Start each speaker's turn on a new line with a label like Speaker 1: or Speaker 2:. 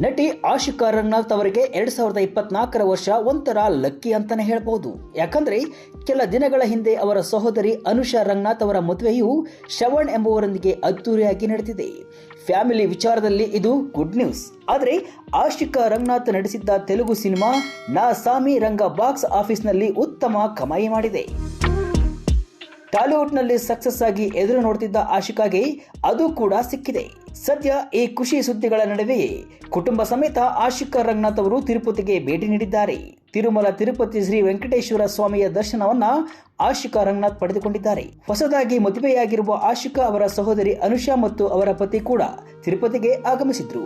Speaker 1: ನಟಿ ಆಶಿಕಾ ರಂಗನಾಥ್ ಅವರಿಗೆ 2024ರ ವರ್ಷ ಒಂಥರ ಲಕ್ಕಿ ಅಂತಾನೆ ಹೇಳ್ಬಹುದು. ಯಾಕಂದ್ರೆ ಕೆಲ ದಿನಗಳ ಹಿಂದೆ ಅವರ ಸಹೋದರಿ ಅನುಷಾ ರಂಗನಾಥ್ ಅವರ ಮದುವೆಯು ಶ್ರವಣ್ ಎಂಬುವರೊಂದಿಗೆ ಅದ್ದೂರಿಯಾಗಿ ನಡೆದಿದೆ. ಫ್ಯಾಮಿಲಿ ವಿಚಾರದಲ್ಲಿ ಇದು ಗುಡ್ ನ್ಯೂಸ್. ಆದರೆ ಆಶಿಕಾ ರಂಗನಾಥ್ ನಡೆಸಿದ್ದ ತೆಲುಗು ಸಿನಿಮಾ ನಾ ಸಾಮಿ ರಂಗ ಬಾಕ್ಸ್ ಆಫೀಸ್ನಲ್ಲಿ ಉತ್ತಮ ಕಮಾಯಿ ಮಾಡಿದೆ. ಟಾಲಿವುಡ್ನಲ್ಲಿ ಸಕ್ಸಸ್ ಆಗಿ ಎದುರು ನೋಡುತ್ತಿದ್ದ ಆಶಿಕಾಗೆ ಅದು ಕೂಡ ಸಿಕ್ಕಿದೆ. ಸದ್ಯ ಈ ಖುಷಿ ಸುದ್ದಿಗಳ ನಡುವೆಯೇ ಕುಟುಂಬ ಸಮೇತ ಆಶಿಕಾ ರಂಗನಾಥ್ ಅವರು ತಿರುಪತಿಗೆ ಭೇಟಿ ನೀಡಿದ್ದಾರೆ. ತಿರುಮಲ ತಿರುಪತಿ ಶ್ರೀ ವೆಂಕಟೇಶ್ವರ ಸ್ವಾಮಿಯ ದರ್ಶನವನ್ನ ಆಶಿಕಾ ರಂಗನಾಥ್ ಪಡೆದುಕೊಂಡಿದ್ದಾರೆ. ಹೊಸದಾಗಿ ಮದುವೆಯಾಗಿರುವ ಆಶಿಕಾ ಅವರ ಸಹೋದರಿ ಅನುಷಾ ಮತ್ತು ಅವರ ಪತಿ ಕೂಡ ತಿರುಪತಿಗೆ ಆಗಮಿಸಿದ್ರು.